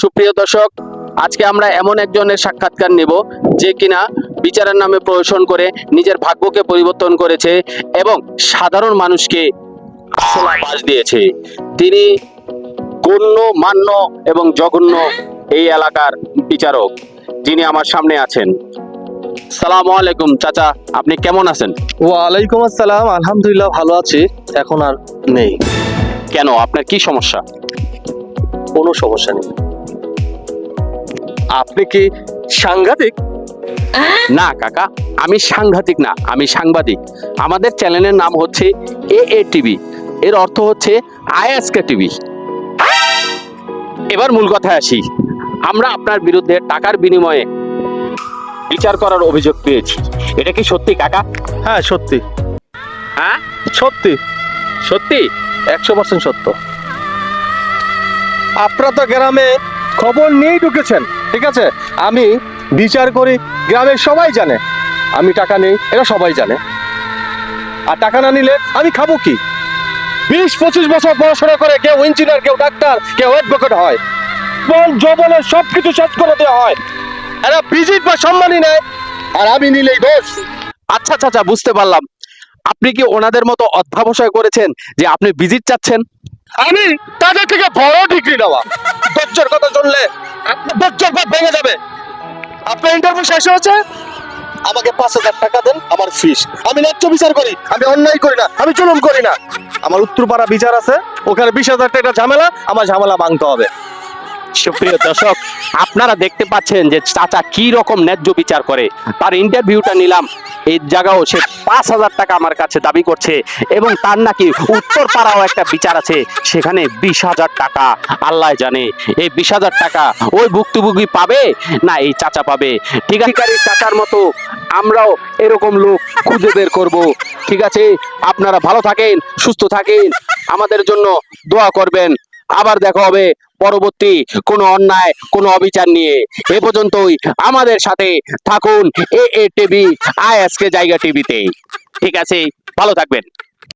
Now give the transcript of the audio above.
সুপ্রিয় দর্শক, আজকে আমরা এমন একজনের সাক্ষাৎকার নেব যে কিনা বিচারের নামে প্রহসন করে নিজের ভাগ্যকে পরিবর্তন করেছে এবং সাধারণ মানুষকে আসল আভাস দিয়েছে। তিনি গণ্য, মান্য এবং জঘন্য এই এলাকার বিচারক, যিনি আমার সামনে আছেন। সালামু আলাইকুম চাচা, আপনি কেমন আছেন? ওয়ালাইকুম আসসালাম, আলহামদুলিল্লাহ ভালো আছি। এখন আর নেই। কেন, আপনার কি সমস্যা? কোনো সমস্যা নেই। আপনি কি সাংঘাতিক? না কাকা, আমি সাংঘাতিক না, আমি সাংবাদিক। আমাদের চ্যানেলের নাম হচ্ছে এ টিভি, এর অর্থ হচ্ছে আইএসকে টিভি। এবার মূল কথায় আসি। আমরা আপনার বিরুদ্ধে টাকার বিনিময়ে বিচার করার অভিযোগ পেয়েছি। এটা কি সত্যি কাকা? হ্যাঁ সত্যি, হ্যাঁ সত্যি, সত্যি। 100% সত্য। আপনারা তো গ্রামে খবর নিয়েই ঢুকেছেন, ঠিক আছে? আমি বিচার করি, গ্রামের সবাই জানে আমি টাকা নেই, এটা সবাই জানে। আর টাকা না নিলে আমি খাবো কি? 20-25 বছর পড়াশোনা করে কেউ ইঞ্জিনিয়ার, কেউ ডাক্তার, কেউ অ্যাডভোকেট হয়। জবনে সবকিছু শেষ করে দেওয়া হয়। এরা ভিজিট বা সম্মানই নেয়, আর আমি নিলেই দোষ। আচ্ছা চাচা, বুঝতে পারলাম। আপনি কি ওনাদের মতো অধ্যাবসায় করেছেন যে আপনি ভিজিট চাচ্ছেন? আমি তাদের থেকে বড় ডিগ্রি নেওয়া। ধৈর্যের কথা শুনলে আপনার ধৈর্যের বাঁধ ভেঙে যাবে। আপনার ইন্টারভিউ শেষ হয়েছে, আমাকে 5,000 টাকা দেন, আমার ফিস। আমি ন্যায্য বিচার করি, আমি অন্যায় করি না, আমি জুলুম করি না। আমার উত্তরপাড়া বিচার আছে, ওখানে 20,000 টাকা ঝামেলা, আমার ঝামেলা ভাঙতে হবে। সুপ্রিয় দর্শক, আপনারা দেখতে পাচ্ছেন যে চাচা কি রকম ন্যায্য বিচার করে। তার ইন্টারভিউটা নিলাম, এই জায়গাও সে 5,000 টাকা আমার কাছে দাবি করছে এবং তার নাকি উত্তর পাড়াও একটা বিচার আছে, সেখানে 20,000 টাকা। আল্লাহ জানে এই 20,000 টাকা ওই ভুক্তভোগী পাবে না এই চাচা পাবে। ঠিক আছে, চাচার মতো আমরাও এরকম লোক খুঁজে বের করব। ঠিক আছে, আপনারা ভালো থাকেন, সুস্থ থাকেন, আমাদের জন্য দোয়া করবেন। আবার দেখা হবে পরবর্তী কোনো অন্যায়, কোনো অবিচার নিয়ে। এ পর্যন্তই, আমাদের সাথে থাকুন এ টিভি, আইএসকে জায়গা টিভিতে। ঠিক আছে, ভালো থাকবেন।